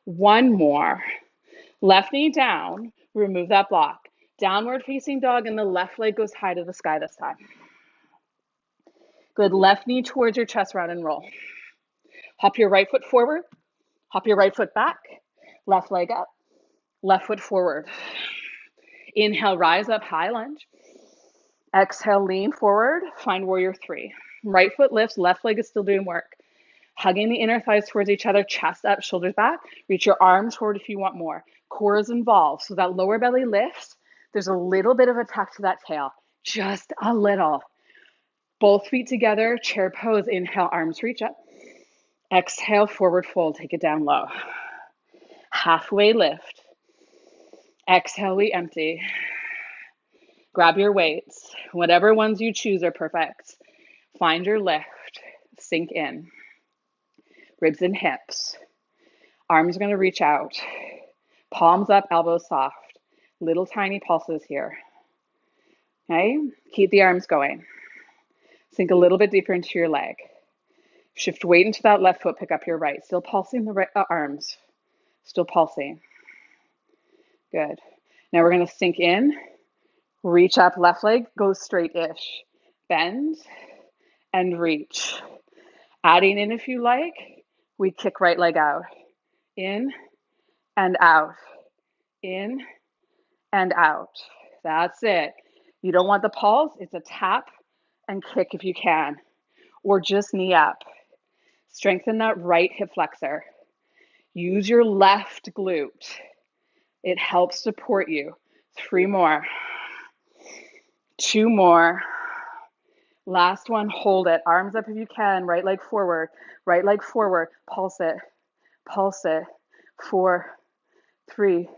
1 more. Left knee down, remove that block. Downward facing dog, and the left leg goes high to the sky this time. Good. Left knee towards your chest, round and roll. Hop your right foot forward. Hop your right foot back. Left leg up. Left foot forward. Inhale, rise up, high lunge. Exhale, lean forward. Find warrior 3. Right foot lifts, left leg is still doing work. Hugging the inner thighs towards each other, chest up, shoulders back. Reach your arms forward if you want more. Core is involved. So that lower belly lifts. There's a little bit of a tuck to that tail. Just a little. Both feet together, chair pose. Inhale, arms reach up. Exhale, forward fold. Take it down low. Halfway lift. Exhale, we empty. Grab your weights. Whatever ones you choose are perfect. Find your lift. Sink in. Ribs and hips. Arms are going to reach out. Palms up, elbows soft. Little tiny pulses here. Okay? Keep the arms going. Sink a little bit deeper into your leg. Shift weight into that left foot, pick up your right. Still pulsing the right, arms. Still pulsing. Good. Now we're going to sink in. Reach up, left leg goes straight-ish. Bend and reach. Adding in if you like, we kick right leg out. In and out. In and out. That's it. You don't want the pulse. It's a tap and kick if you can. Or just knee up. Strengthen that right hip flexor. Use your left glute. It helps support you. 3 more. 2 more. Last one, hold it. Arms up if you can. Right leg forward. Right leg forward. Pulse it. Pulse it. 4, 3,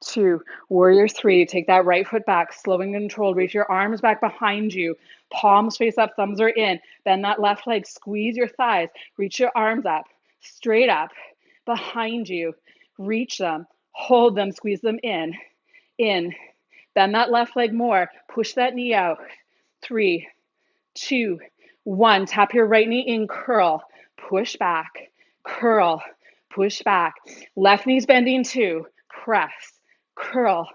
2. Warrior 3. Take that right foot back. Slow and controlled. Reach your arms back behind you. Palms face up. Thumbs are in. Bend that left leg. Squeeze your thighs. Reach your arms up. Straight up. Behind you. Reach them. Hold them. Squeeze them in. In. Bend that left leg more. Push that knee out. 3, 2, 1. Tap your right knee in, curl, push back, curl, push back. Left knee's bending 2, press, curl,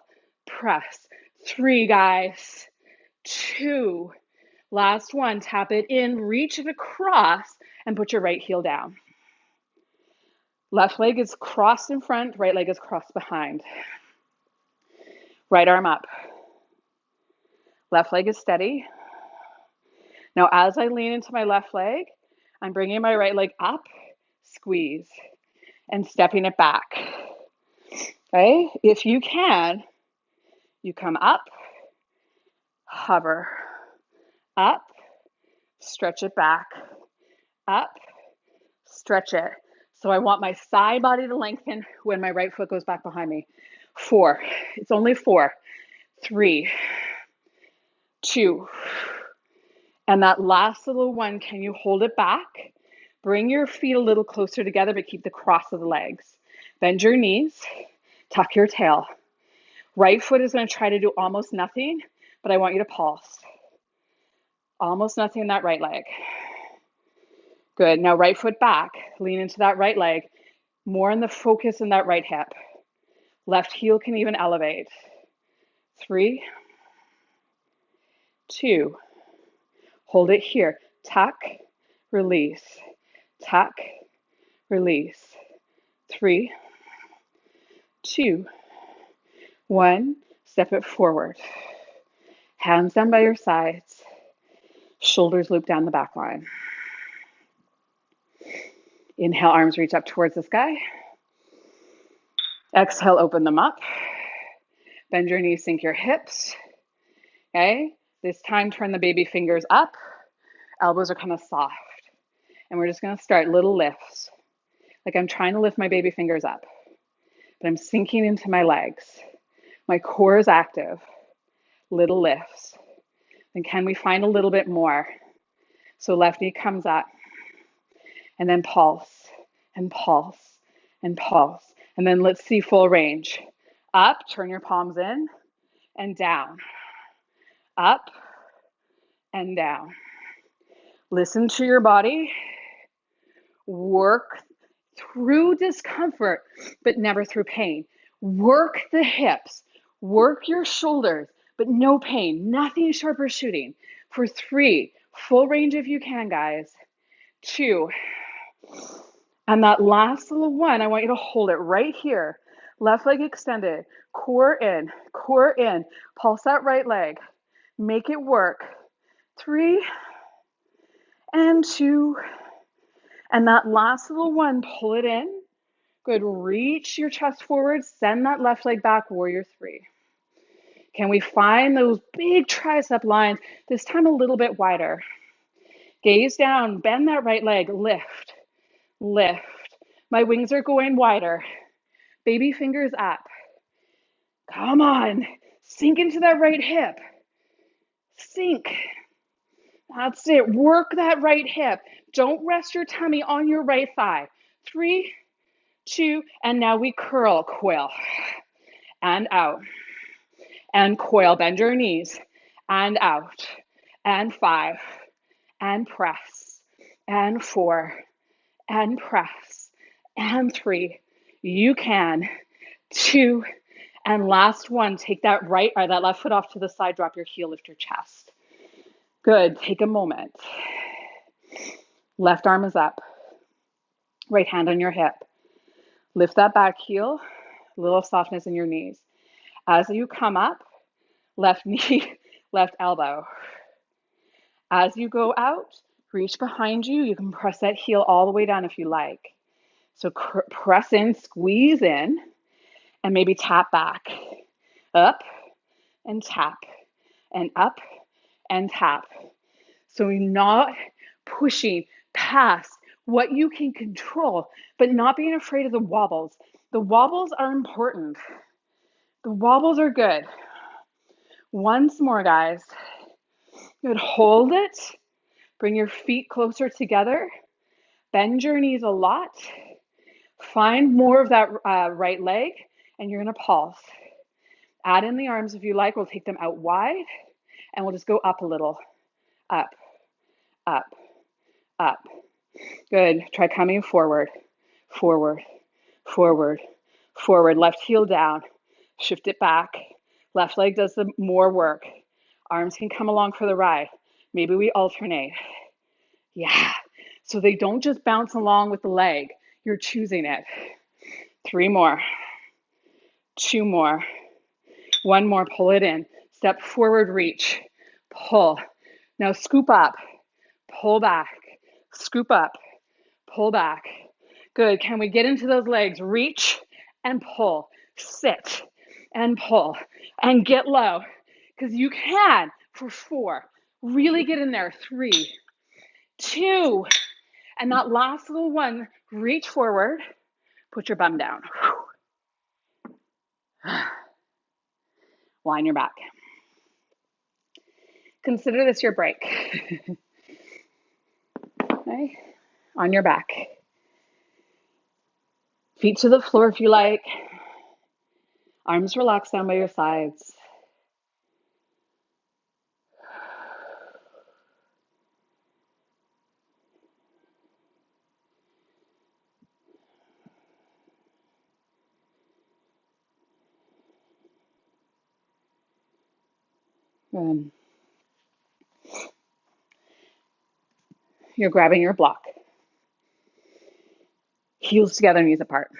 press. 3, guys, 2. Last one, tap it in, reach it across, and put your right heel down. Left leg is crossed in front, right leg is crossed behind. Right arm up. Left leg is steady. Now, as I lean into my left leg, I'm bringing my right leg up, squeeze, and stepping it back. Okay? If you can, you come up, hover, up, stretch it back, up, stretch it. So I want my side body to lengthen when my right foot goes back behind me. 4. It's only 4. 3, 2. And that last little one, can you hold it back? Bring your feet a little closer together, but keep the cross of the legs. Bend your knees, tuck your tail. Right foot is going to try to do almost nothing, but I want you to pulse. Almost nothing in that right leg. Good. Now right foot back. Lean into that right leg. More in the focus in that right hip. Left heel can even elevate. 3, 2. Hold it here. Tuck, release. Tuck, release. 3, 2, 1. Step it forward. Hands down by your sides. Shoulders loop down the back line. Inhale, arms reach up towards the sky. Exhale, open them up. Bend your knees, sink your hips. Okay? This time, turn the baby fingers up. Elbows are kind of soft. And we're just going to start little lifts. Like I'm trying to lift my baby fingers up, but I'm sinking into my legs. My core is active. Little lifts. And can we find a little bit more? So left knee comes up. And then pulse, and pulse, and pulse. And then let's see full range. Up, turn your palms in, and down. Up, and down. Listen to your body. Work through discomfort, but never through pain. Work the hips. Work your shoulders, but no pain. Nothing sharp or shooting. For 3, full range if you can, guys. 2, and that last little one, I want you to hold it right here. Left leg extended, core in, core in. Pulse that right leg. Make it work. 3 and 2. And that last little one, pull it in. Good. Reach your chest forward. Send that left leg back, warrior 3. Can we find those big tricep lines? This time a little bit wider. Gaze down, bend that right leg, lift, lift. My wings are going wider. Baby fingers up. Come on. Sink into that right hip. Sink. That's it. Work that right hip. Don't rest your tummy on your right thigh. 3, 2, and now we curl, coil, and out, and coil. Bend your knees, and out, and 5, and press, and 4, and press, and 3. You can. 2, and last one. Take that right or that left foot off to the side. Drop your heel, lift your chest. Good. Take a moment. Left arm is up. Right hand on your hip. Lift that back heel. A little softness in your knees. As you come up, left knee, left elbow. As you go out, reach behind you. You can press that heel all the way down if you like. So press in, squeeze in, and maybe tap back. Up and tap, and up and tap. So you're not pushing past what you can control, but not being afraid of the wobbles. The wobbles are important. The wobbles are good. Once more, guys. Good. Hold it. Bring your feet closer together. Bend your knees a lot. Find more of that right leg, and you're going to pulse. Add in the arms if you like. We'll take them out wide, and we'll just go up a little. Up, up, up. Good. Try coming forward, forward, forward, forward. Left heel down. Shift it back. Left leg does the more work. Arms can come along for the ride. Maybe we alternate. Yeah. So they don't just bounce along with the leg. You're choosing it. 3 more. 2 more. 1 more. Pull it in. Step forward, reach. Pull. Now scoop up. Pull back. Scoop up. Pull back. Good. Can we get into those legs? Reach and pull. Sit and pull and get low because you can for 4. Really get in there. 3, 2, and that last little one, reach forward, put your bum down. Line your back. Consider this your break. Okay? On your back. Feet to the floor if you like. Arms relaxed down by your sides. Good. You're grabbing your block. Heels together, knees apart.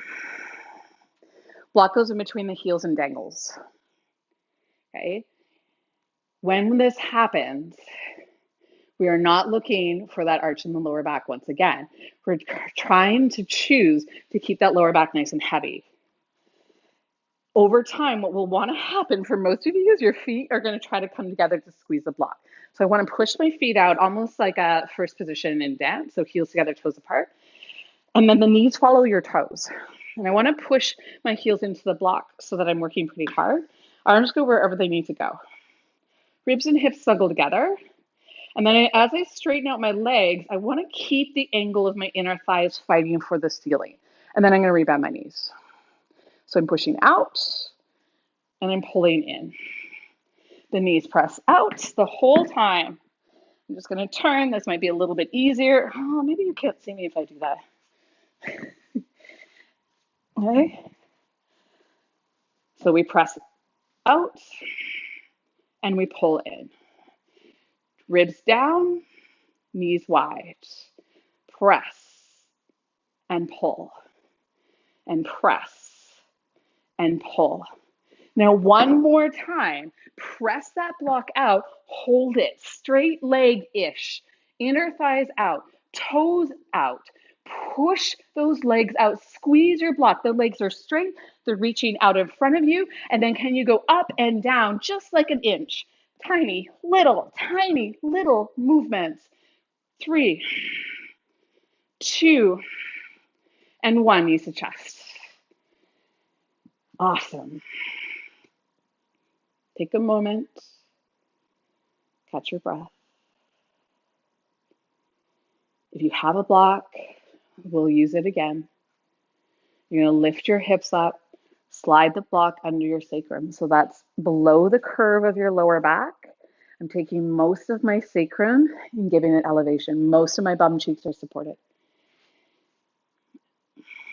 Block goes in between the heels and dangles. Okay? When this happens, we are not looking for that arch in the lower back once again. We're trying to choose to keep that lower back nice and heavy. Over time, what will want to happen for most of you is your feet are going to try to come together to squeeze the block. So I want to push my feet out almost like a first position in dance, so heels together, toes apart. And then the knees follow your toes. And I want to push my heels into the block so that I'm working pretty hard. Arms go wherever they need to go. Ribs and hips snuggle together. And then as I straighten out my legs, I want to keep the angle of my inner thighs fighting for the ceiling. And then I'm going to rebend my knees. So I'm pushing out and I'm pulling in. The knees press out the whole time. I'm just going to turn. This might be a little bit easier. Oh, maybe you can't see me if I do that. Okay. So we press out and we pull in. Ribs down, knees wide. Press and pull and press and pull. Now, one more time, press that block out, hold it, straight leg-ish, inner thighs out, toes out, push those legs out, squeeze your block. The legs are straight, they're reaching out in front of you, and then can you go up and down just like an inch? Tiny little movements. 3, 2, and 1, knees to chest. Awesome. Take a moment, catch your breath. If you have a block, we'll use it again. You're going to lift your hips up, slide the block under your sacrum. So that's below the curve of your lower back. I'm taking most of my sacrum and giving it elevation. Most of my bum cheeks are supported.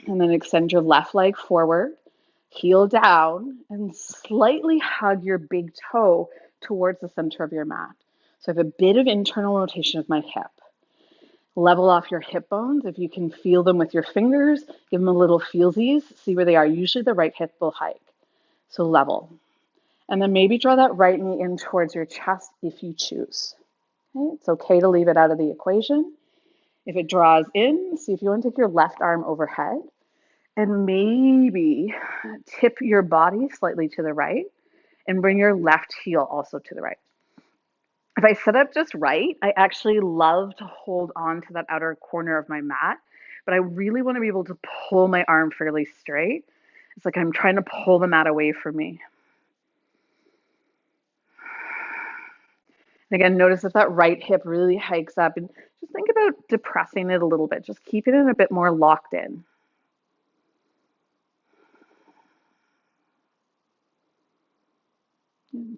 And then extend your left leg forward, heel down, and slightly hug your big toe towards the center of your mat. So I have a bit of internal rotation of my hip. Level off your hip bones. If you can feel them with your fingers, give them a little feelsies, see where they are. Usually the right hip will hike. So level. And then maybe draw that right knee in towards your chest if you choose. Okay? It's okay to leave it out of the equation. If it draws in, see if you want to take your left arm overhead and maybe tip your body slightly to the right and bring your left heel also to the right. If I sit up just right, I actually love to hold on to that outer corner of my mat, but I really want to be able to pull my arm fairly straight. It's like I'm trying to pull the mat away from me. And again, notice if that right hip really hikes up, and just think about depressing it a little bit, just keeping it a bit more locked in.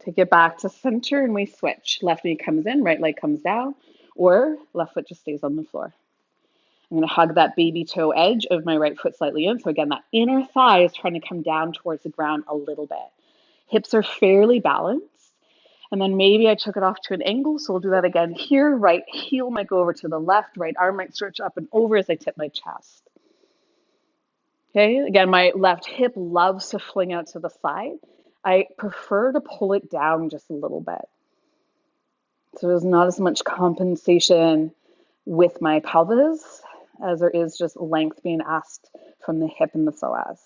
Take it back to center and we switch. Left knee comes in, right leg comes down, or left foot just stays on the floor. I'm going to hug that baby toe edge of my right foot slightly in. So again, that inner thigh is trying to come down towards the ground a little bit. Hips are fairly balanced. And then maybe I took it off to an angle. So we'll do that again here. Right heel might go over to the left. Right arm might stretch up and over as I tip my chest. Okay, again, my left hip loves to fling out to the side. I prefer to pull it down just a little bit. So there's not as much compensation with my pelvis as there is just length being asked from the hip and the psoas.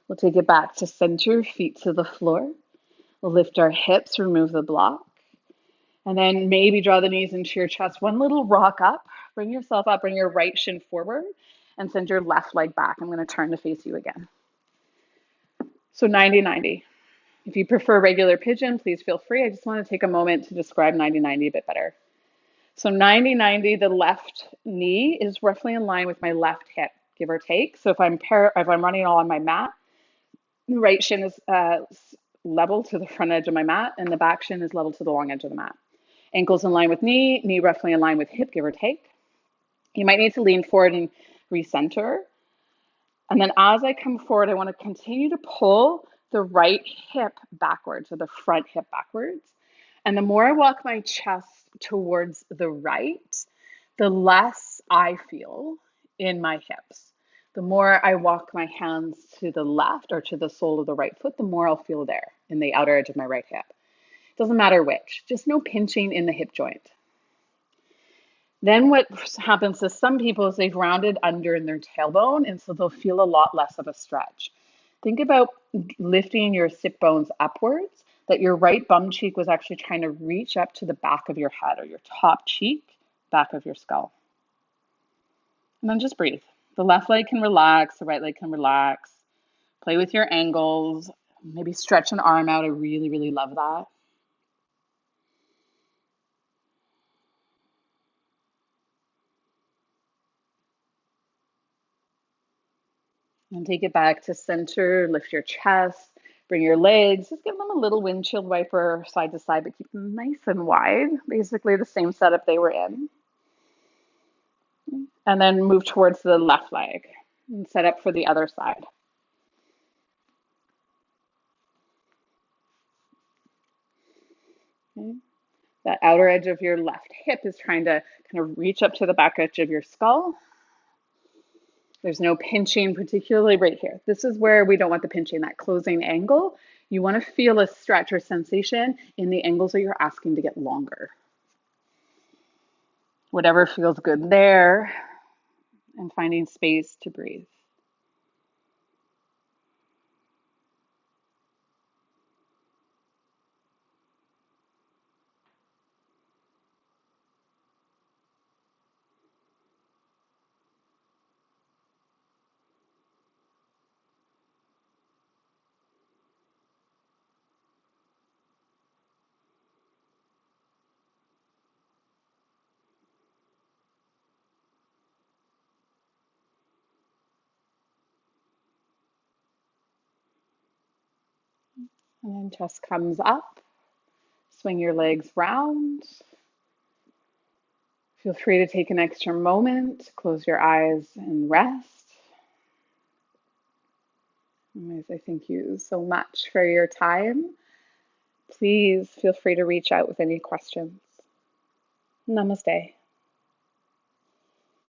We'll take it back to center, feet to the floor. We'll lift our hips, remove the block, and then maybe draw the knees into your chest. One little rock up, bring yourself up, bring your right shin forward, and send your left leg back. I'm going to turn to face you again. So 90-90. If you prefer regular pigeon, please feel free. I just want to take a moment to describe 90-90 a bit better. So 90-90, the left knee is roughly in line with my left hip, give or take. So if I'm running all on my mat, the right shin is level to the front edge of my mat, and the back shin is level to the long edge of the mat. Ankles in line with knee roughly in line with hip, give or take. You might need to lean forward and recenter. And then as I come forward, I want to continue to pull the right hip backwards, or the front hip backwards. And the more I walk my chest towards the right, the less I feel in my hips. The more I walk my hands to the left or to the sole of the right foot, the more I'll feel there in the outer edge of my right hip. Doesn't matter which, just no pinching in the hip joint. Then what happens to some people is they've rounded under in their tailbone, and so they'll feel a lot less of a stretch. Think about lifting your sit bones upwards, that your right bum cheek was actually trying to reach up to the back of your head, or your top cheek, back of your skull. And then just breathe. The left leg can relax, the right leg can relax. Play with your angles, maybe stretch an arm out. I really, really love that. And take it back to center, lift your chest, bring your legs, just give them a little windshield wiper side to side, but keep them nice and wide, basically the same setup they were in. And then move towards the left leg and set up for the other side. Okay. That outer edge of your left hip is trying to kind of reach up to the back edge of your skull. There's no pinching, particularly right here. This is where we don't want the pinching, that closing angle. You want to feel a stretch or sensation in the angles that you're asking to get longer. Whatever feels good there, and finding space to breathe. And then chest comes up. Swing your legs round. Feel free to take an extra moment, close your eyes and rest. Anyways, I thank you so much for your time. Please feel free to reach out with any questions. Namaste.